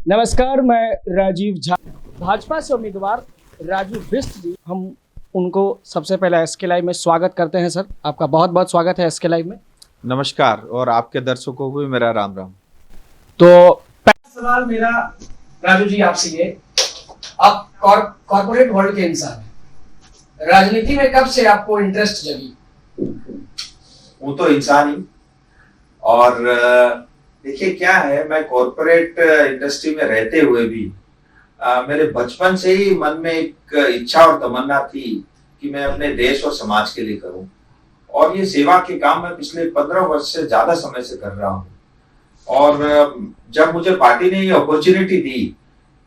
नमस्कार, मैं राजीव झा। भाजपा से उम्मीदवार राजू बिष्ट जी, हम उनको सबसे पहले एसके लाइव में स्वागत करते हैं। सर, आपका बहुत बहुत स्वागत है एसके लाइव में। नमस्कार, और आपके दर्शकों को भी मेरा राम राम। तो पहला सवाल मेरा राजू जी आपसे ये, आप कॉर्पोरेट वर्ल्ड के इंसान हैं, राजनीति में कब से आपको इंटरेस्ट जगी? वो तो इंसान ही, और देखिए क्या है, मैं कॉर्पोरेट इंडस्ट्री में रहते हुए भी मेरे बचपन से ही मन में एक इच्छा और तमन्ना थी कि मैं अपने देश और समाज के लिए करूं, और ये सेवा के काम मैं पिछले 15 वर्ष से ज्यादा समय से कर रहा हूं। और जब मुझे पार्टी ने ये अपॉर्चुनिटी दी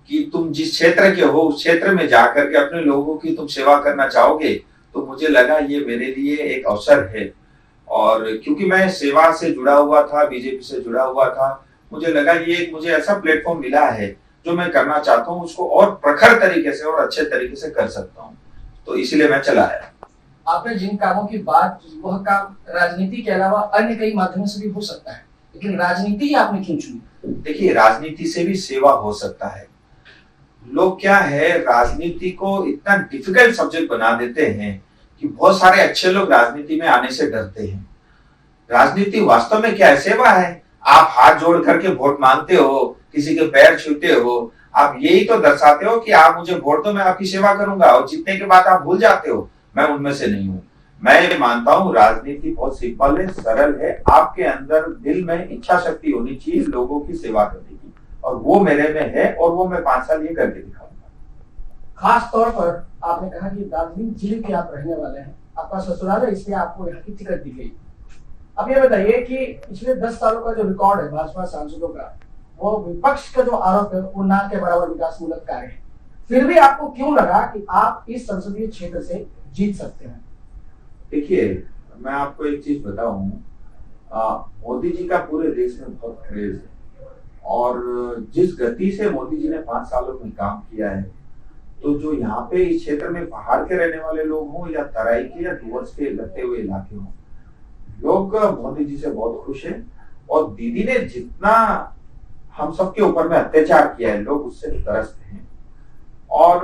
कि तुम जिस क्षेत्र के हो उस क्षेत्र में जाकर के अपने लोगों की तुम सेवा करना चाहोगे, तो मुझे लगा ये मेरे लिए एक अवसर है। और क्योंकि मैं सेवा से जुड़ा हुआ था, बीजेपी से जुड़ा हुआ था, मुझे लगा ये मुझे ऐसा प्लेटफॉर्म मिला है जो मैं करना चाहता हूँ, उसको और प्रखर तरीके से और अच्छे तरीके से कर सकता हूँ, तो इसीलिए मैं चला आया। आपने जिन कामों की बात की, वह काम राजनीति के अलावा अन्य कई माध्यमों से भी हो सकता है, लेकिन राजनीति ही आपने क्यों चुनी? देखिए, राजनीति से भी सेवा हो सकता है। लोग क्या है, राजनीति को इतना डिफिकल्ट सब्जेक्ट बना देते हैं कि बहुत सारे अच्छे लोग राजनीति में आने से डरते हैं। राजनीति वास्तव में क्या है? सेवा है। आप हाथ जोड़ करके वोट मांगते हो, किसी के पैर छूते हो, आप यही तो दर्शाते हो कि आप मुझे वोट दो, मैं आपकी सेवा करूंगा, और जीतने के बाद आप भूल जाते हो। मैं उनमें से नहीं हूँ। मैं ये मानता हूँ राजनीति बहुत सिंपल है, सरल है। आपके अंदर दिल में इच्छा शक्ति होनी चाहिए लोगों की सेवा करने की, और वो मेरे में है, और वो मैं 5 साल ये करके दिखाऊंगा। खास तौर पर आपने कहा कि दार्जिलिंग जिले के आप रहने वाले हैं, आपका ससुराल है, इसलिए आपको यहाँ की टिकट दी गई। अब ये बताइए कि पिछले 10 सालों का जो रिकॉर्ड है भाजपा सांसदों का, वो विपक्ष का जो आरोप है वो ना के बराबर विकासमूलक कार्य है, फिर भी आपको क्यों लगा कि आप इस संसदीय क्षेत्र से जीत सकते हैं? देखिए, मैं आपको एक चीज बताऊं, मोदी जी का पूरे देश में बहुत क्रेज है, और जिस गति से मोदी जी ने 5 सालों में काम किया है, तो जो यहाँ पे इस क्षेत्र में पहाड़ के रहने वाले लोग हों या तराई के या डुवर्स के लगते हुए इलाके हों, लोग मोदी जी से बहुत खुश हैं। और दीदी ने जितना हम सबके ऊपर में अत्याचार किया है, लोग उससे त्रस्त हैं। और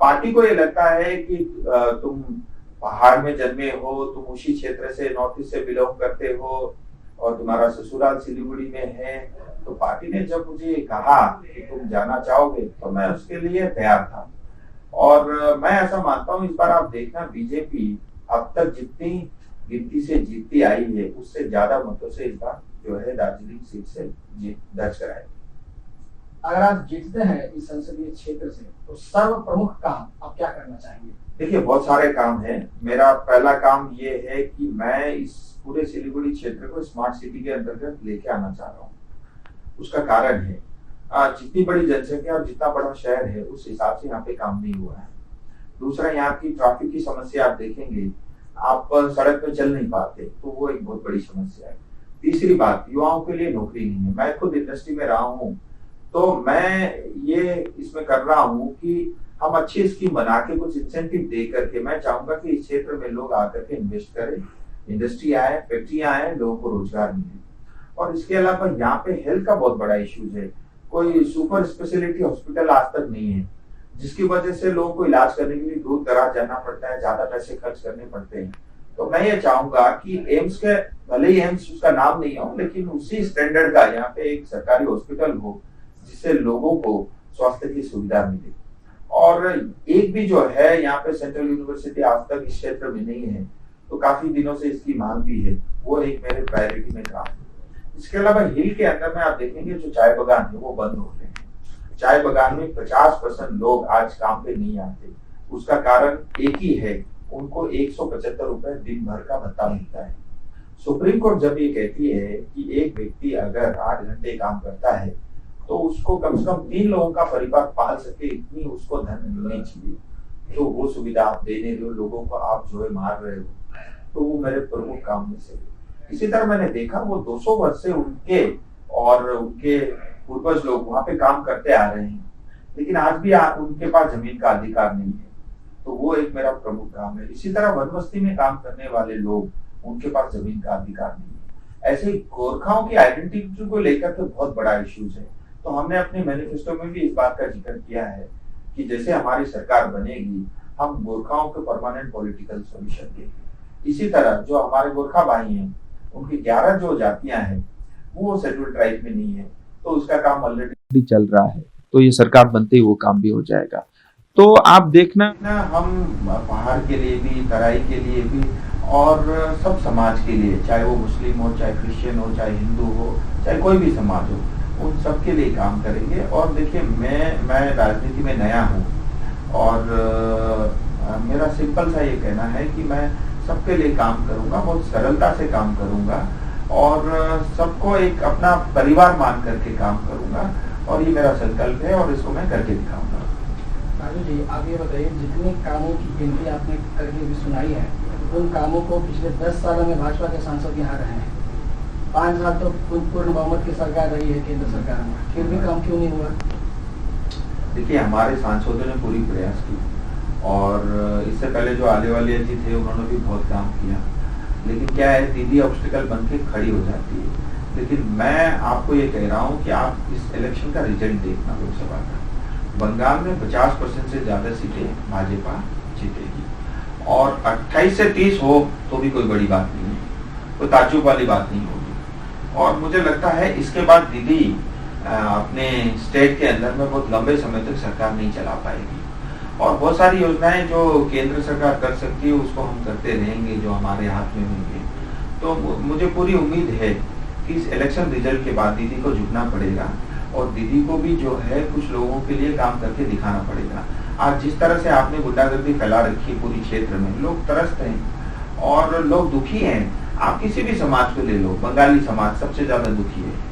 पार्टी को ये लगता है कि तुम पहाड़ में जन्मे हो, तुम उसी क्षेत्र से, नॉर्थ ईस्ट से बिलोंग करते हो, और तुम्हारा ससुराल सिलीगुड़ी में है, तो पार्टी ने जब मुझे कहा कि तुम जाना चाहोगे, तो मैं उसके लिए तैयार था। और मैं ऐसा मानता हूँ, इस बार आप देखना, बीजेपी अब तक जितनी गिनती से जीतती आई है, उससे ज्यादा मतों से इस बार जो है दार्जिलिंग सीट से जीत दर्ज कराएगी। अगर आप जीतते हैं इस संसदीय क्षेत्र से, तो सर्व प्रमुख काम आप क्या करना चाहेंगे? देखिए, बहुत सारे काम हैं। मेरा पहला काम ये है कि मैं इस पूरे सिलीगुड़ी क्षेत्र को स्मार्ट सिटी के अंतर्गत लेके आना चाह रहा हूँ। उसका कारण है, जितनी बड़ी जनसंख्या और जितना बड़ा शहर है, उस हिसाब से यहाँ पे काम नहीं हुआ है। दूसरा, यहाँ की ट्रैफिक की समस्या आप देखेंगे, आप सड़क पे चल नहीं पाते, तो वो एक बहुत बड़ी समस्या है। तीसरी बात, युवाओं के लिए नौकरी नहीं है। मैं खुद इंडस्ट्री में रहा हूँ, तो मैं ये इसमें कर रहा हूँ कि हम अच्छी स्कीम बना के कुछ इंसेंटिव दे करके, मैं चाहूंगा कि इस क्षेत्र में लोग आकर के इन्वेस्ट करें, इंडस्ट्री आए, फैक्ट्रियां आए, लोगों को रोजगार मिले। और इसके अलावा यहाँ पे हेल्थ का बहुत बड़ा इश्यूज है। कोई सुपर स्पेशलिटी हॉस्पिटल आज तक नहीं है, जिसकी वजह से लोगों को इलाज करने के लिए दूर दराज जाना पड़ता है, ज्यादा पैसे खर्च करने पड़ते हैं। तो मैं ये चाहूंगा कि एम्स के, भले ही एम्स उसका नाम नहीं हो, लेकिन उसी स्टैंडर्ड का यहाँ पे एक सरकारी हॉस्पिटल हो, जिससे लोगों को स्वास्थ्य की सुविधा मिले। और एक भी जो है यहाँ पे सेंट्रल यूनिवर्सिटी आज तक इस क्षेत्र में नहीं है, तो काफी दिनों से इसकी मांग भी है, वो एक मेरे प्रायोरिटी में काम है। इसके अलावा हिल के अंदर में आप देखेंगे जो चाय बागान है वो बंद हो गए हैं। चाय बागान में 50% लोग आज काम पे नहीं आते। उसका कारण एक ही है, उनको 175 रुपए दिन भर का भत्ता मिलता है। सुप्रीम कोर्ट जब ये कहती है कि एक व्यक्ति अगर 8 घंटे काम करता है, तो उसको कम से कम 3 लोगों का परिवार पाल सके, इतनी उसको धन मिलनी चाहिए, तो वो सुविधा आप दे नहीं रहे हो, लोगों को आप जो है मार रहे हो। तो वो मेरे प्रमुख काम में से। इसी तरह मैंने देखा, वो 200 वर्ष से उनके और उनके पूर्वज लोग वहां पे काम करते आ रहे हैं, लेकिन आज भी उनके पास जमीन का अधिकार नहीं है। तो वो एक मेरा प्रमुख काम है। इसी तरह वन बस्ती में काम करने वाले लोग, उनके पास जमीन का अधिकार नहीं है। ऐसे गोरखाओं की आइडेंटिटी को लेकर के बहुत बड़ा इश्यूज है। तो हमने अपने मैनिफेस्टो में भी इस बात का जिक्र किया है कि जैसे हमारी सरकार बनेगी हम गोरखाओं को परमानेंट पॉलिटिकल सॉल्यूशन देंगे। इसी तरह जो हमारे गोरखा भाई हैं उनकी 11 जो जातियां हैं वो शेड्यूल ट्राइब में नहीं है, तो उसका काम ऑलरेडी चल रहा है, तो ये सरकार बनते ही वो काम भी हो जाएगा। तो आप देखना हम पहाड़ के लिए भी, तराई के लिए भी और सब समाज के लिए, चाहे वो मुस्लिम हो, चाहे क्रिश्चियन हो, चाहे हिंदू हो, चाहे कोई भी समाज हो, उन सब के लिए काम करेंगे। और देखिए मैं राजनीति में नया हूँ और मेरा सिंपल सा ये कहना है कि मैं सबके लिए काम करूंगा, बहुत सरलता से काम करूंगा और सबको एक अपना परिवार मान करके काम करूंगा और ये मेरा संकल्प है और इसको मैं करके दिखाऊंगा। राजू जी, आप ये बताइए, जितने कामों की गिनती आपने करके भी सुनाई है, उन कामों को पिछले 10 सालों में भाजपा के सांसद यहाँ रहे हैं, 5 साल तो पूर्ण बहुमत की सरकार रही है केंद्र सरकार में, फिर भी काम क्यों नहीं हुआ? देखिए, हमारे सांसदों ने पूरी प्रयास की और इससे पहले जो आले वाले जी थे उन्होंने भी बहुत काम किया, लेकिन क्या है, दीदी ऑब्स्टिकल बन के खड़ी हो जाती है। लेकिन मैं आपको ये कह रहा हूँ कि आप इस इलेक्शन का रिजल्ट देखना, लोकसभा का बंगाल में 50% से ज्यादा सीटें भाजपा जीतेगी और 28 से 30 हो तो भी कोई बड़ी बात नहीं है, कोई ताज्जुब वाली बात नहीं होगी। और मुझे लगता है इसके बाद दीदी अपने स्टेट के अंदर में बहुत लंबे समय तक सरकार नहीं चला पाएगी और बहुत सारी योजनाएं जो केंद्र सरकार कर सकती है उसको हम करते रहेंगे जो हमारे हाथ में होंगे। तो मुझे पूरी उम्मीद है कि इस इलेक्शन रिजल्ट के बाद दीदी को झुकना पड़ेगा और दीदी को भी जो है कुछ लोगों के लिए काम करके दिखाना पड़ेगा। आज जिस तरह से आपने गुंडागर्दी फैला रखी है पूरी क्षेत्र में, लोग त्रस्त हैं और लोग दुखी हैं। आप किसी भी समाज को ले लो, बंगाली समाज सबसे ज्यादा दुखी है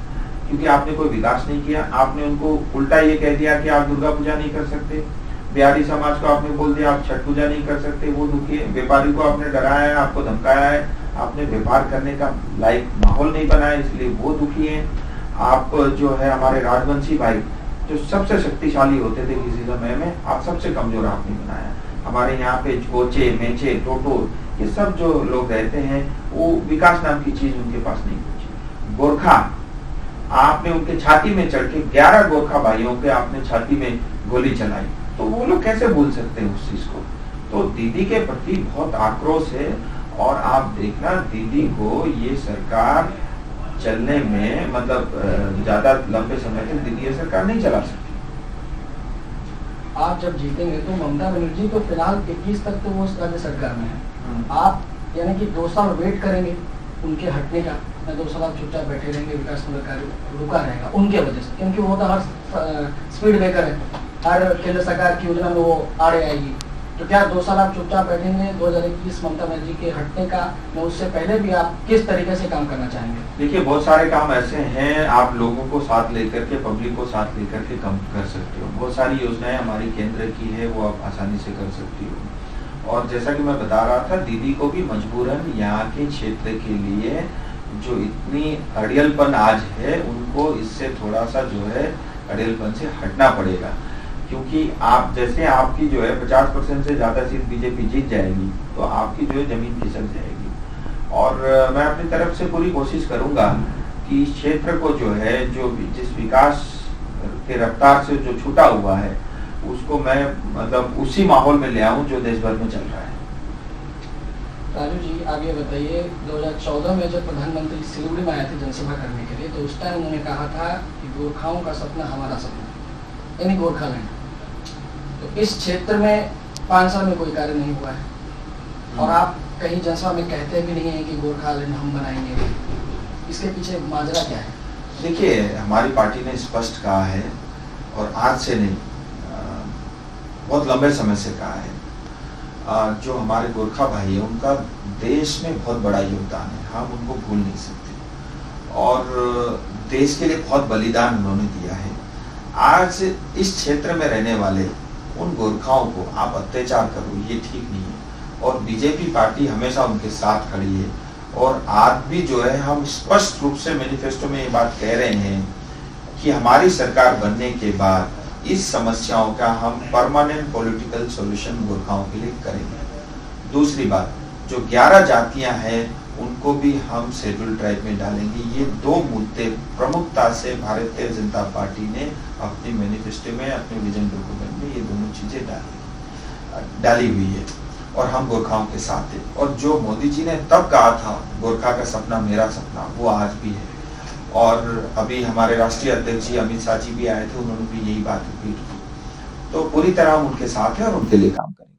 क्योंकि आपने कोई विकास नहीं किया। आपने उनको उल्टा ये कह दिया कि आप दुर्गा पूजा नहीं कर सकते, बिहारी समाज को आपने बोल दिया आप छठ पूजा नहीं कर सकते, वो दुखी है। व्यापारी को आपने डराया है, आपको धमकाया है, आपने व्यापार करने का लायक माहौल नहीं बनाया, इसलिए वो दुखी है। आप जो है हमारे राजवंशी भाई जो सबसे शक्तिशाली होते थे किसी समय में, आप सबसे कमजोर आपने बनाया। हमारे यहाँ पे गोचे, मेचे, टोटो, ये सब जो लोग रहते हैं वो विकास नाम की चीज उनके पास नहीं पहुंची। गोरखा, आपने उनके छाती में चढ़ के 11 गोरखा भाइयों के आपने छाती में गोली चलाई, तो वो लोग कैसे भूल सकते हैं उस चीज को। तो दीदी के प्रति बहुत आक्रोश है और आप देखना दीदी को ये सरकार चलने में मतलब ज्यादा लंबे समय तक दीदी ये सरकार नहीं चला सकती। आप जब जीतेंगे तो ममता बनर्जी तो फिलहाल 21 तक तो वो राज्य सरकार में है, आप यानी कि 2 साल वेट करेंगे उनके हटने का, 2 साल आप चुपचाप बैठे रहेंगे, विकास कार्य रुका रहेगा उनके वजह से, क्योंकि वो तो हर स्पीड ब्रेकर है, हर केंद्र सरकार की योजना में वो आड़े आएगी। तो क्या 2 साल आप चुपचाप बैठेंगे 2021 ममता बनर्जी के हटने का, मैं उससे पहले भी आप किस तरीके से काम करना चाहेंगे? देखिए, बहुत सारे काम ऐसे हैं आप लोगों को साथ लेकर के, पब्लिक को साथ लेकर के काम कर सकते हो। बहुत सारी योजनाएं हमारी केंद्र की है वो आप आसानी से कर सकती हो। और जैसा कि मैं बता रहा था, दीदी को भी मजबूरन यहाँ के क्षेत्र के लिए जो इतनी अड़ियलपन आज है उनको इससे थोड़ा सा जो है अड़ियलपन से हटना पड़ेगा, क्योंकि आप जैसे आपकी जो है 50% से ज्यादा सीट बीजेपी जीत जाएगी तो आपकी जो है जमीन खिसक जाएगी। और मैं अपनी तरफ से पूरी कोशिश करूंगा कि इस क्षेत्र को जो है जो जिस विकास के रफ्तार से जो छूटा हुआ है उसको मैं मतलब उसी माहौल में ले आऊं जो देश भर में चल रहा है। राजू जी, आप ये बताइए, 2014 में जब प्रधानमंत्री सिलीगुड़ी में आए थे जनसभा करने के लिए, तो उस टाइम उन्होंने कहा था कि गोरखाओं का सपना हमारा सपना, यानी गोरखालैंड। तो इस क्षेत्र में 5 साल में कोई कार्य नहीं हुआ है और आप कहीं जनसभा में कहते भी नहीं है कि गोरखालैंड हम बनाएंगे, इसके पीछे माजरा क्या है? देखिए, हमारी पार्टी ने स्पष्ट कहा है और आज से नहीं बहुत लंबे समय से कहा है, जो हमारे गोरखा भाई है उनका देश में बहुत बड़ा योगदान है, हम उनको भूल नहीं सकते और देश के लिए बहुत बलिदान उन्होंने दिया है। आज इस क्षेत्र में रहने वाले उन गोरखाओं को आप अत्याचार करो, ये ठीक नहीं है और बीजेपी पार्टी हमेशा उनके साथ खड़ी है। और आज भी जो है हम स्पष्ट रूप से मैनिफेस्टो में ये बात कह रहे हैं कि हमारी सरकार बनने के बाद इस समस्याओं का हम परमानेंट पॉलिटिकल सॉल्यूशन गोरखाओं के लिए करेंगे। दूसरी बात, जो 11 जातियां हैं उनको भी हम शेड्यूल ट्राइब में डालेंगे। ये दो मुद्दे प्रमुखता से भारतीय जनता पार्टी ने अपने मैनिफेस्टो में, अपने विजन डॉक्यूमेंट में ये दोनों चीज़ें डाली हुई है और हम गोरखाओं के साथ हैं। और जो मोदी जी ने तब कहा था गोरखा का सपना मेरा सपना, वो आज भी है। और अभी हमारे राष्ट्रीय अध्यक्ष जी अमित शाह जी भी आए थे, उन्होंने भी यही बात रिपीट की। तो पूरी तरह हम उनके साथ हैं और उनके लिए काम करेंगे।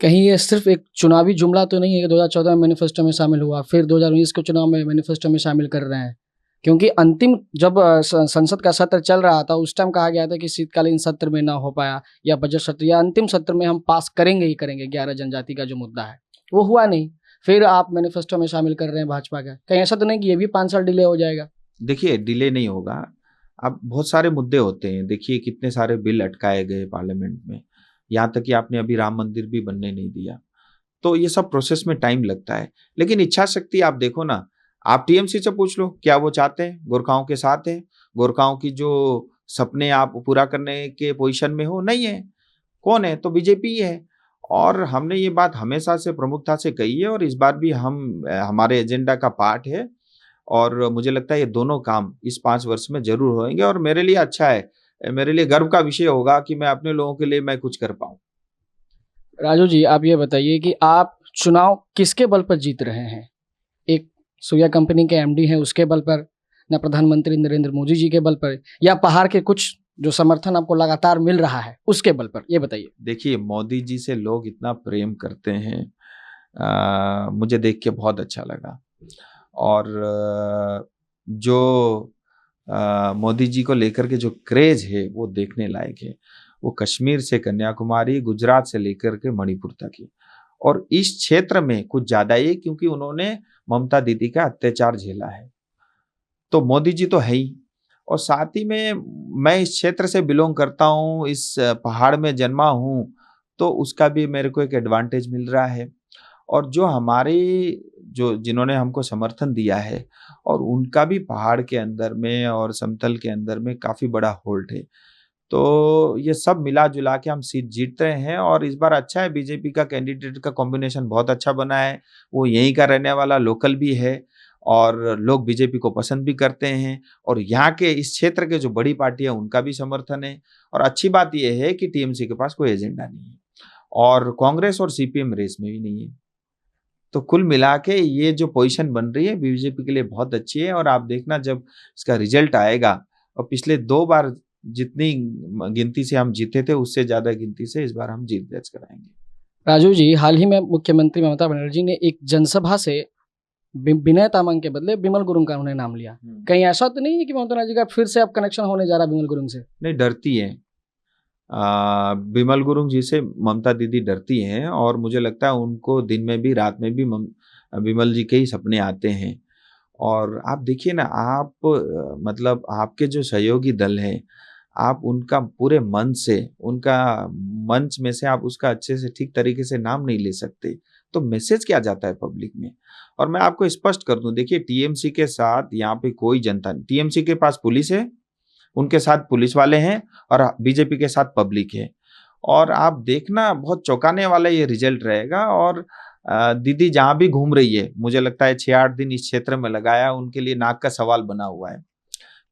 कहीं ये सिर्फ एक चुनावी जुमला तो नहीं है कि 2014 में मैनिफेस्टो में शामिल हुआ, फिर 2019 के चुनाव में मैनिफेस्टो में शामिल कर रहे हैं? क्योंकि अंतिम जब संसद का सत्र चल रहा था उस टाइम कहा गया था कि शीतकालीन सत्र में ना हो पाया, या बजट सत्र या अंतिम सत्र में हम पास करेंगे ही करेंगे 11 जनजाति का जो मुद्दा है, वो हुआ नहीं। फिर आप मैनिफेस्टो में शामिल कर रहे हैं भाजपा का, कहीं ऐसा तो नहीं कि ये भी 5 साल डिले हो जाएगा? देखिए, डिले नहीं होगा। अब बहुत सारे मुद्दे होते हैं। देखिए कितने सारे बिल अटकाए गए पार्लियामेंट में, यहाँ तक कि आपने अभी राम मंदिर भी बनने नहीं दिया। तो ये सब प्रोसेस में टाइम लगता है, लेकिन इच्छा शक्ति आप देखो ना, आप टीएमसी से पूछ लो क्या वो चाहते हैं, गोरखाओं के साथ हैं, गोरखाओं की जो सपने आप पूरा करने के पोजीशन में हो, नहीं है। कौन है? तो बीजेपी ही है। और हमने ये बात हमेशा से प्रमुखता से कही है और इस बार भी हमारे एजेंडा का पार्ट है। और मुझे लगता है ये दोनों काम इस 5 वर्ष में जरूर होंगे और मेरे लिए अच्छा है, मेरे लिए गर्व का विषय होगा कि मैं अपने लोगों के लिए मैं कुछ कर पाऊँ। राजू जी, आप ये बताइए कि आप चुनाव किसके बल पर जीत रहे हैं? एक सूर्या कंपनी के एमडी हैं उसके बल पर, न प्रधानमंत्री नरेंद्र मोदी जी के बल पर, या पहाड़ के कुछ जो समर्थन आपको लगातार मिल रहा है उसके बल पर? ये बताइए। देखिए, मोदी जी से लोग इतना प्रेम करते हैं, मुझे देख के बहुत अच्छा लगा। और जो मोदी जी को लेकर के जो क्रेज है वो देखने लायक है। वो कश्मीर से कन्याकुमारी, गुजरात से लेकर के मणिपुर तक है। और इस क्षेत्र में कुछ ज्यादा ही, क्योंकि उन्होंने ममता दीदी का अत्याचार झेला है। तो मोदी जी तो है ही, और साथ ही में मैं इस क्षेत्र से बिलोंग करता हूँ, इस पहाड़ में जन्मा हूँ, तो उसका भी मेरे को एक एडवांटेज मिल रहा है। और जो जिन्होंने हमको समर्थन दिया है, और उनका भी पहाड़ के अंदर में और समतल के अंदर में काफी बड़ा होल्ड है। तो ये सब मिला जुला के हम सीट जीत रहे हैं। और इस बार अच्छा है, बीजेपी का कैंडिडेट का कॉम्बिनेशन बहुत अच्छा बना है। वो यहीं का रहने वाला लोकल भी है और लोग बीजेपी को पसंद भी करते हैं। और यहाँ के इस क्षेत्र के जो बड़ी पार्टी है उनका भी समर्थन है। और अच्छी बात यह है कि टीएमसी के पास कोई एजेंडा नहीं है और कांग्रेस और सीपीएम रेस में भी नहीं है। तो कुल मिला के ये जो पोजीशन बन रही है बीजेपी के लिए बहुत अच्छी है। और आप देखना जब इसका रिजल्ट आएगा, और पिछले 2 बार जितनी गिनती से हम जीते थे उससे ज्यादा गिनती से इस बार हम जीत दर्ज कराएंगे। राजू जी, हाल ही में मुख्यमंत्री ममता बनर्जी ने एक जनसभा से विनय तामांग के बदले बिमल गुरुंग का उन्हें नाम लिया। कहीं ऐसा तो नहीं है कि ममता बनर्जी का फिर से अब कनेक्शन होने जा रहा है बिमल गुरुंग से? नहीं, डरती है। बिमल गुरुंग जी से ममता दीदी डरती हैं और मुझे लगता है उनको दिन में भी रात में भी बिमल जी के ही सपने आते हैं। और आप देखिए ना, आप मतलब आपके जो सहयोगी दल है, आप उनका पूरे मन से, उनका मंच में से आप उसका अच्छे से ठीक तरीके से नाम नहीं ले सकते, तो मैसेज क्या जाता है पब्लिक में। और मैं आपको स्पष्ट कर दूं, देखिए टीएमसी के साथ यहाँ पे कोई जनता नहीं। टीएमसी के पास पुलिस है, उनके साथ पुलिस वाले हैं, और बीजेपी के साथ पब्लिक है। और आप देखना, बहुत चौंकाने वाला ये रिजल्ट रहेगा। और दीदी जहां भी घूम रही है, मुझे लगता है 6-8 दिन इस क्षेत्र में लगाया, उनके लिए नाक का सवाल बना हुआ है।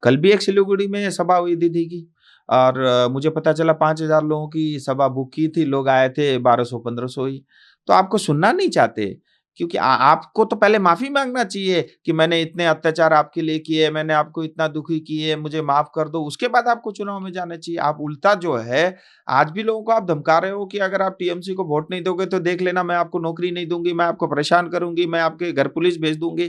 कल भी एक सिलीगुड़ी में सभा हुई दीदी की, और मुझे पता चला 5,000 लोगों की सभा बुक की थी, लोग आए थे 1200-1500 ही। तो आपको सुनना नहीं चाहते, क्योंकि आपको तो पहले माफी मांगना चाहिए कि मैंने इतने अत्याचार आपके लिए किए, मैंने आपको इतना दुखी किए, मुझे माफ कर दो, उसके बाद आपको चुनाव में जाना चाहिए। आप उल्टा जो है, आज भी लोगों को आप धमका रहे हो कि अगर आप टीएमसी को वोट नहीं दोगे तो देख लेना, मैं आपको नौकरी नहीं दूंगी, मैं आपको परेशान करूंगी, मैं आपके घर पुलिस भेज दूंगी।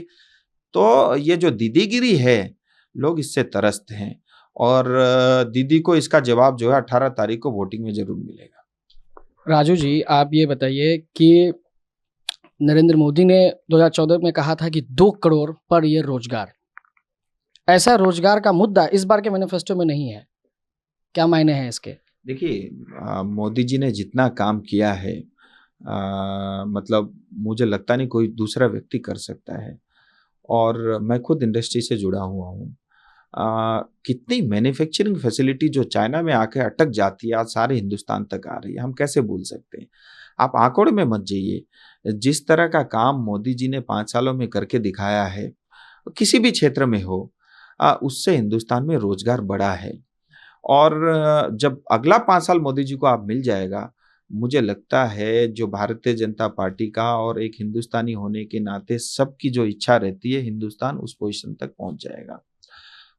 तो ये जो दीदीगिरी है, लोग इससे त्रस्त हैं। और दीदी को इसका जवाब जो है 18 तारीख को वोटिंग में जरूर मिलेगा। राजू जी, आप ये बताइए कि नरेंद्र मोदी ने 2014 में कहा था कि 2 करोड़ पर ईयर रोजगार, ऐसा रोजगार का मुद्दा इस बार के मैनिफेस्टो में नहीं है। क्या मायने हैं इसके? देखिए, मोदी जी ने जितना काम किया है, मतलब मुझे लगता नहीं कोई दूसरा व्यक्ति कर सकता है। और मैं खुद इंडस्ट्री से जुड़ा हुआ हूँ। कितनी मैन्युफैक्चरिंग फैसिलिटी जो चाइना में आके अटक जाती है, आज सारे हिंदुस्तान तक आ रही है, हम कैसे भूल सकते हैं। आप आंकड़ों में मत जाइए। जिस तरह का काम मोदी जी ने 5 सालों में करके दिखाया है, किसी भी क्षेत्र में हो, उससे हिंदुस्तान में रोजगार बढ़ा है। और जब अगला 5 साल मोदी जी को आप मिल जाएगा, मुझे लगता है जो भारतीय जनता पार्टी का और एक हिंदुस्तानी होने के नाते सबकी जो इच्छा रहती है, हिंदुस्तान उस पोजीशन तक पहुंच जाएगा।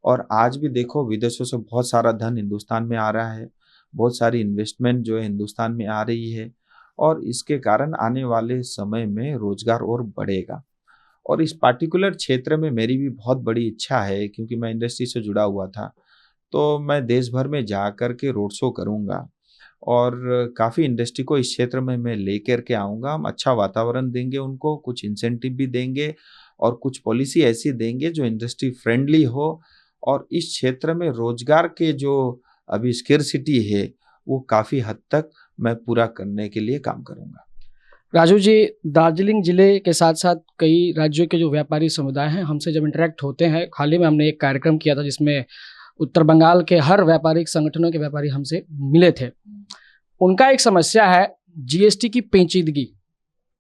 और आज भी देखो विदेशों से बहुत सारा धन हिंदुस्तान में आ रहा है, बहुत सारी इन्वेस्टमेंट जो है हिंदुस्तान में आ रही है, और इसके कारण आने वाले समय में रोजगार और बढ़ेगा। और इस पार्टिकुलर क्षेत्र में मेरी भी बहुत बड़ी इच्छा है, क्योंकि मैं इंडस्ट्री से जुड़ा हुआ था, तो मैं देश भर में जा कर के रोड शो करूँगा और काफ़ी इंडस्ट्री को इस क्षेत्र में मैं लेकर के आऊँगा। हम अच्छा वातावरण देंगे उनको, कुछ इंसेंटिव भी देंगे और कुछ पॉलिसी ऐसी देंगे जो इंडस्ट्री फ्रेंडली हो, और इस क्षेत्र में रोजगार के जो अभी स्केर्सिटी है वो काफ़ी हद तक मैं पूरा करने के लिए काम करूँगा। राजू जी, दार्जिलिंग जिले के साथ साथ कई राज्यों के जो व्यापारी समुदाय हैं हमसे जब इंटरेक्ट होते हैं, हाल ही में हमने एक कार्यक्रम किया था जिसमें उत्तर बंगाल के हर व्यापारिक संगठनों के व्यापारी हमसे मिले थे। उनका एक समस्या है जीएसटी की पेचीदगी।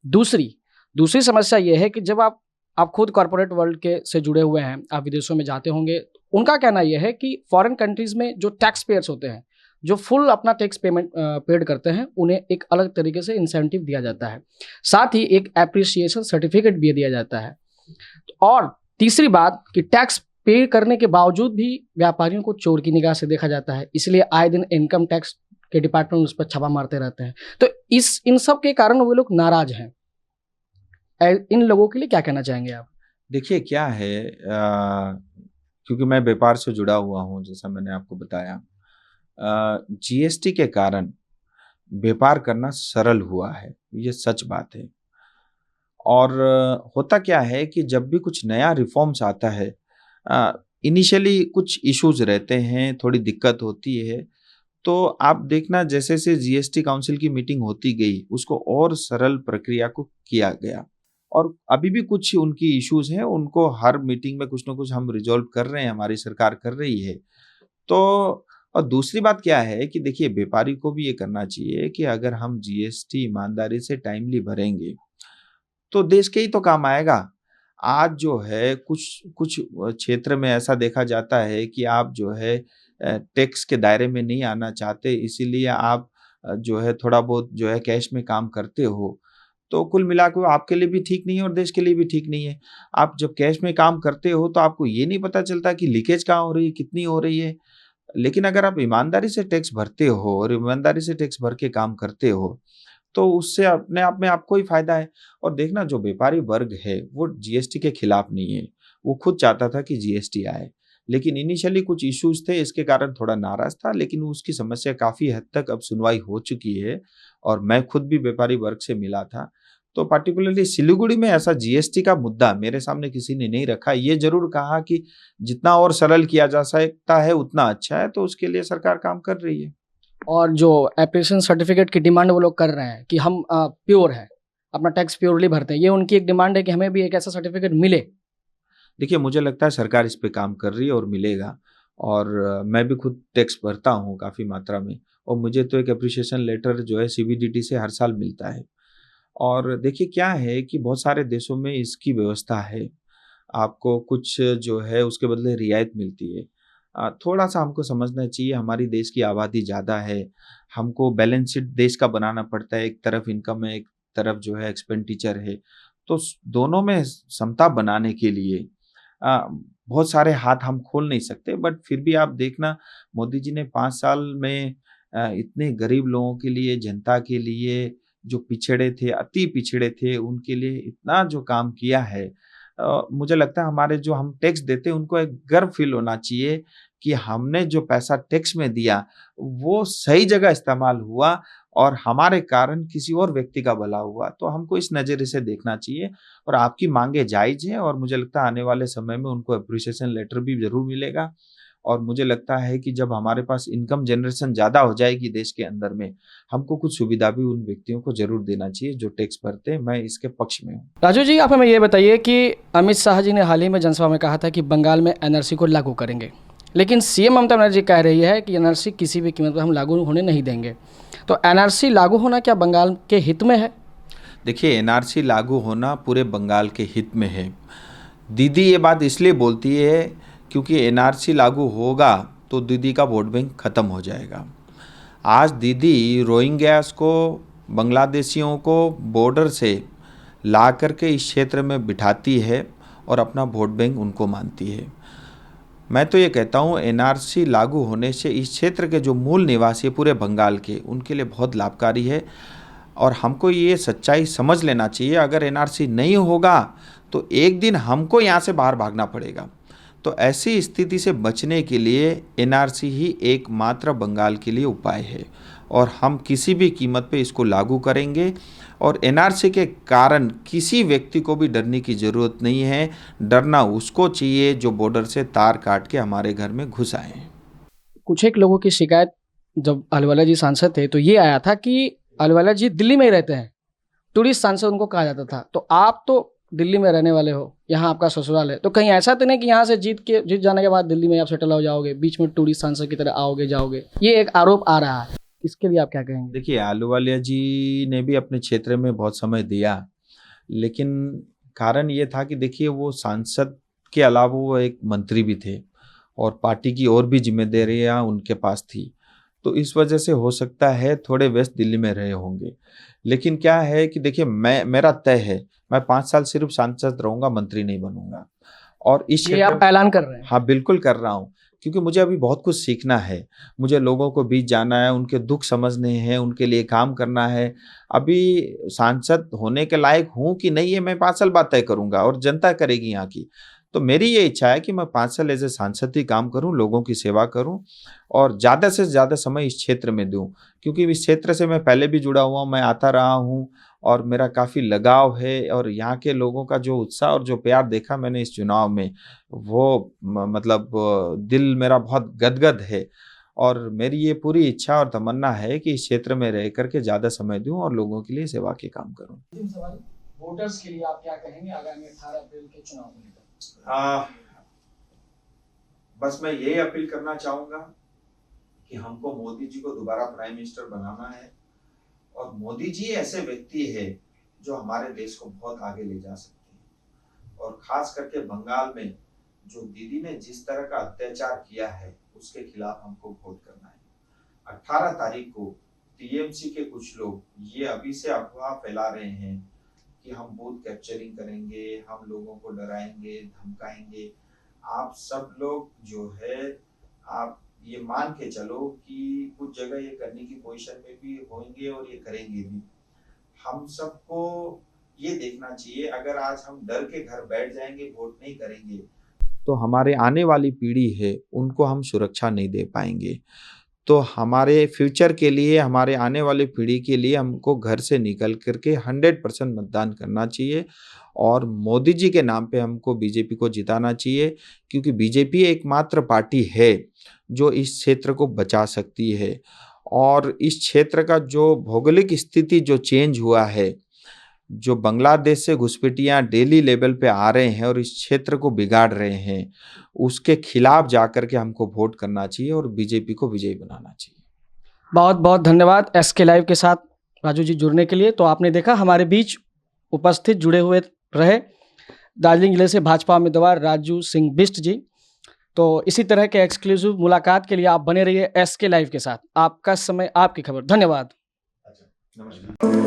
दूसरी समस्या यह है कि जब आप खुद कॉर्पोरेट वर्ल्ड के से जुड़े हुए हैं, आप विदेशों में जाते होंगे, उनका कहना यह है कि फॉरेन कंट्रीज में जो टैक्स पेयर्स होते हैं, जो फुल अपना टैक्स पेमेंट पेड करते हैं, उन्हें एक अलग तरीके से इंसेंटिव दिया जाता है, साथ ही एक एप्रिसिएशन सर्टिफिकेट भी दिया जाता है। और तीसरी बात कि टैक्स पे करने के बावजूद भी व्यापारियों को चोर की निगाह से देखा जाता है, इसलिए आए दिन इनकम टैक्स के डिपार्टमेंट उस पर छापा मारते रहते हैं। तो इन सब के कारण वो लोग नाराज हैं। इन लोगों के लिए क्या कहना चाहेंगे आप? देखिए क्या है, क्योंकि मैं व्यापार से जुड़ा हुआ हूँ, जैसा मैंने आपको बताया, जीएसटी के कारण व्यापार करना सरल हुआ है, ये सच बात है। और होता क्या है कि जब भी कुछ नया रिफॉर्म्स आता है, इनिशियली कुछ इश्यूज रहते हैं, थोड़ी दिक्कत होती है, तो आप देखना जैसे से जीएसटी काउंसिल की मीटिंग होती गई, उसको और सरल प्रक्रिया को किया गया। और अभी भी कुछ उनकी इश्यूज हैं, उनको हर मीटिंग में कुछ ना कुछ हम रिजॉल्व कर रहे हैं, हमारी सरकार कर रही है। तो और दूसरी बात क्या है कि देखिए व्यापारी को भी ये करना चाहिए कि अगर हम जीएसटी ईमानदारी से टाइमली भरेंगे तो देश के ही तो काम आएगा। आज जो है कुछ क्षेत्र में ऐसा देखा जाता है कि आप जो है टैक्स के दायरे में नहीं आना चाहते, इसीलिए आप जो है थोड़ा बहुत जो है कैश में काम करते हो, तो कुल मिलाकर आपके लिए भी ठीक नहीं है और देश के लिए भी ठीक नहीं है। आप जब कैश में काम करते हो तो आपको ये नहीं पता चलता कि लीकेज कहाँ हो रही है, कितनी हो रही है। लेकिन अगर आप ईमानदारी से टैक्स भरते हो और ईमानदारी से टैक्स भर के काम करते हो, तो उससे अपने आप में आपको ही फायदा है। और देखना, जो व्यापारी वर्ग है वो जीएसटी के खिलाफ नहीं है, वो खुद चाहता था कि जीएसटी आए, लेकिन इनिशियली कुछ इश्यूज थे, इसके कारण थोड़ा नाराज था, लेकिन उसकी समस्या काफ़ी हद तक अब सुनवाई हो चुकी है। और मैं खुद भी व्यापारी वर्ग से मिला था, तो पार्टिकुलरली सिलीगुड़ी में ऐसा जीएसटी का मुद्दा मेरे सामने किसी ने नहीं रखा। ये जरूर कहा कि जितना और सरल किया जा सकता है उतना अच्छा है, तो उसके लिए सरकार काम कर रही है। और जो एप्रिसिएशन सर्टिफिकेट की डिमांड वो लोग कर रहे हैं कि हम प्योर है, अपना टैक्स प्योरली भरते हैं, ये उनकी एक डिमांड है कि हमें भी एक ऐसा सर्टिफिकेट मिले। देखिए मुझे लगता है सरकार इस पे काम कर रही है और मिलेगा। और मैं भी खुद टैक्स भरता हूँ काफ़ी मात्रा में, और मुझे तो एक एप्रिसिएशन लेटर जो है सीबीडीटी से हर साल मिलता है। और देखिए क्या है कि बहुत सारे देशों में इसकी व्यवस्था है, आपको कुछ जो है उसके बदले रियायत मिलती है। थोड़ा सा हमको समझना चाहिए, हमारी देश की आबादी ज़्यादा है, हमको बैलेंस शीट देश का बनाना पड़ता है, एक तरफ इनकम है, एक तरफ जो है एक्सपेंडिचर है, तो दोनों में समता बनाने के लिए बहुत सारे हाथ हम खोल नहीं सकते। बट फिर भी आप देखना, मोदी जी ने 5 साल में इतने गरीब लोगों के लिए, जनता के लिए, जो पिछड़े थे, अति पिछड़े थे, उनके लिए इतना जो काम किया है, मुझे लगता है हमारे जो हम टैक्स देते हैं उनको एक गर्व फील होना चाहिए कि हमने जो पैसा टैक्स में दिया वो सही जगह इस्तेमाल हुआ और हमारे कारण किसी और व्यक्ति का भला हुआ। तो हमको इस नज़रिए से देखना चाहिए। और आपकी मांगे जायज़ हैं, और मुझे लगता है आने वाले समय में उनको एप्रिसिएशन लेटर भी ज़रूर मिलेगा। और मुझे लगता है कि जब हमारे पास इनकम जनरेशन ज़्यादा हो जाएगी देश के अंदर में, हमको कुछ सुविधा भी उन व्यक्तियों को ज़रूर देना चाहिए जो टैक्स भरते हैं। मैं इसके पक्ष में हूँ। राजू जी, आप हमें ये बताइए कि अमित शाह जी ने हाल ही में जनसभा में कहा था कि बंगाल में एनआरसी को लागू करेंगे, लेकिन सीएम ममता बनर्जी कह रही है कि एनआरसी किसी भी कीमत पर हम लागू होने नहीं देंगे। तो एनआरसी लागू होना क्या बंगाल के हित में है? देखिए, एनआरसी लागू होना पूरे बंगाल के हित में है। दीदी ये बात इसलिए बोलती है क्योंकि एनआरसी लागू होगा तो दीदी का वोट बैंक ख़त्म हो जाएगा। आज दीदी रोहिंग्यास को, बांग्लादेशियों को बॉर्डर से ला करके इस क्षेत्र में बिठाती है और अपना वोट बैंक उनको मानती है। मैं तो ये कहता हूँ एनआरसी लागू होने से इस क्षेत्र के जो मूल निवासी है पूरे बंगाल के, उनके लिए बहुत लाभकारी है और हमको ये सच्चाई समझ लेना चाहिए। अगर एनआरसी नहीं होगा तो एक दिन हमको यहाँ से बाहर भागना पड़ेगा। तो ऐसी स्थिति से बचने के लिए एनआरसी ही एकमात्र बंगाल के लिए उपाय है और हम किसी भी कीमत पे इसको लागू करेंगे। और एनआरसी के कारण किसी व्यक्ति को भी डरने की ज़रूरत नहीं है। डरना उसको चाहिए जो बॉर्डर से तार काट के हमारे घर में घुस आए। कुछ एक लोगों की शिकायत जब अहलुवालिया जी सांसद थे तो ये आया था कि अहलुवालिया जी दिल्ली में ही रहते हैं, टूरिस्ट सांसद उनको कहा जाता था। तो आप तो दिल्ली में रहने वाले हो, यहाँ आपका ससुराल है, तो कहीं ऐसा तो नहीं कि यहाँ से जीत जाने के बाद दिल्ली में आप सेटल हो जाओगे, बीच में टूरिस्ट सांसद की तरह आओगे जाओगे, ये एक आरोप आ रहा है, इसके लिए आप क्या कहेंगे? देखिए, अहलुवालिया जी ने भी अपने क्षेत्र में बहुत समय दिया, लेकिन कारण ये था कि देखिए वो सांसद के अलावा वो एक मंत्री भी थे और पार्टी की और भी जिम्मेदारियां उनके पास थी। तो इस वजह से हो सकता है थोड़े व्यस्त दिल्ली में रहे होंगे। लेकिन क्या है कि देखिए मेरा तय है, मैं 5 साल सिर्फ सांसद रहूंगा, मंत्री नहीं बनूंगा। और इस ये आप ऐलान कर रहे हैं? हाँ, बिल्कुल कर रहा हूँ, क्योंकि मुझे अभी बहुत कुछ सीखना है। मुझे लोगों को बीच जाना है, उनके दुख समझने हैं, उनके लिए काम करना है। अभी सांसद होने के लायक हूँ कि नहीं है मैं 5 साल बाद तय करूँगा और जनता करेगी यहाँ की। तो मेरी ये इच्छा है कि मैं 5 साल एज ए सांसद ही काम करूं, लोगों की सेवा करूं और ज़्यादा से ज़्यादा समय इस क्षेत्र में दूं, क्योंकि इस क्षेत्र से मैं पहले भी जुड़ा हुआ, मैं आता रहा हूं और मेरा काफ़ी लगाव है। और यहाँ के लोगों का जो उत्साह और जो प्यार देखा मैंने इस चुनाव में, वो मतलब दिल मेरा बहुत गदगद है। और मेरी ये पूरी इच्छा और तमन्ना है कि इस क्षेत्र में रह करके ज़्यादा समय दूं और लोगों के लिए सेवा के काम करूँ। वोटर्स के लिए आप क्या कहेंगे आगामी 18 अप्रैल के चुनाव को लेकर? बस मैं यही अपील करना चाहूंगा कि हमको मोदी जी को दोबारा प्राइम मिनिस्टर बनाना है और मोदी जी ऐसे व्यक्ति है जो हमारे देश को बहुत आगे ले जा सकते हैं। और खास करके बंगाल में जो दीदी ने जिस तरह का अत्याचार किया है उसके खिलाफ हमको वोट करना है। 18 तारीख को टीएमसी के कुछ लोग ये अभी से अफवाह फैला रहे हैं कि हम बूथ कैप्चरिंग करेंगे, हम लोगों को डराएंगे, धमकाएंगे। आप सब लोग जो है, आप ये मान के चलो कि कुछ जगह ये करने की पोजीशन में भी होंगे और ये करेंगे भी। हम सबको ये देखना चाहिए, अगर आज हम डर के घर बैठ जाएंगे, वोट नहीं करेंगे, तो हमारे आने वाली पीढ़ी है उनको हम सुरक्षा नहीं दे पाएंगे। तो हमारे फ्यूचर के लिए, हमारे आने वाली पीढ़ी के लिए हमको घर से निकल करके 100% मतदान करना चाहिए और मोदी जी के नाम पे हमको बीजेपी को जिताना चाहिए, क्योंकि बीजेपी एकमात्र पार्टी है जो इस क्षेत्र को बचा सकती है। और इस क्षेत्र का जो भौगोलिक स्थिति जो चेंज हुआ है, जो बांग्लादेश से घुसपैठियां डेली लेवल पे आ रहे हैं और इस क्षेत्र को बिगाड़ रहे हैं, उसके खिलाफ जाकर के हमको वोट करना चाहिए और बीजेपी को विजयी बनाना चाहिए। बहुत बहुत धन्यवाद SK लाइव के साथ राजू जी जुड़ने के लिए। तो आपने देखा हमारे बीच उपस्थित जुड़े हुए रहे दार्जिलिंग जिले से भाजपा उम्मीदवार राजू सिंह बिष्ट जी। तो इसी तरह के एक्सक्लूसिव मुलाकात के लिए आप बने रहिए SK लाइव के साथ। आपका समय, आपकी खबर। धन्यवाद। नमस्कार।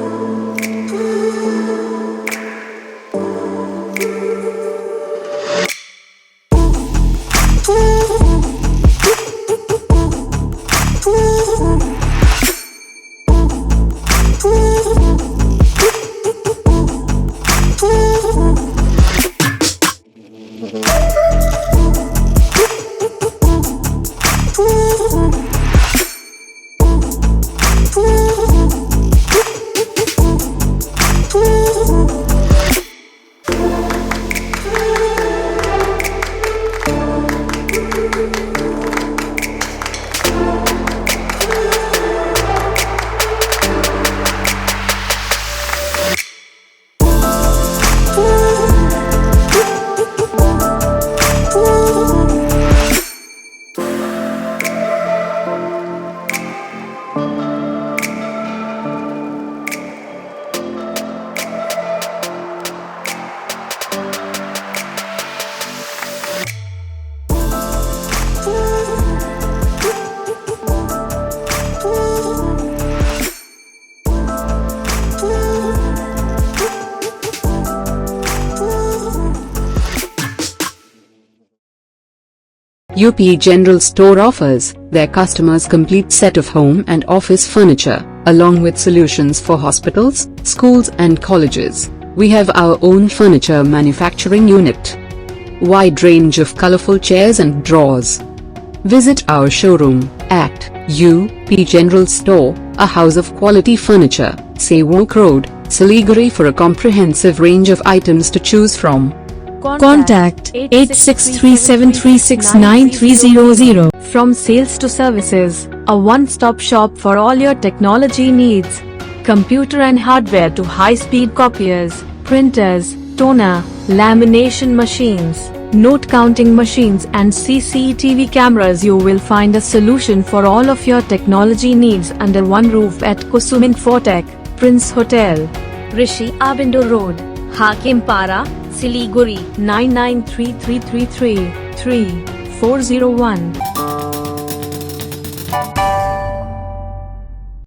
Ooh. UP General Store offers their customers complete set of home and office furniture, along with solutions for hospitals, schools and colleges. We have our own furniture manufacturing unit. Wide range of colorful chairs and drawers. Visit our showroom at UP General Store, a house of quality furniture, Sewok Road, Siliguri for a comprehensive range of items to choose from. Contact 8637369300. From sales to services, a one-stop shop for all your technology needs. Computer and hardware to high-speed copiers, printers, toner, lamination machines, note counting machines and CCTV cameras. You will find a solution for all of your technology needs under one roof at Kusum Infotech, Prince Hotel, Rishi Abindo Road, Hakimpara, Siliguri 993333 3401.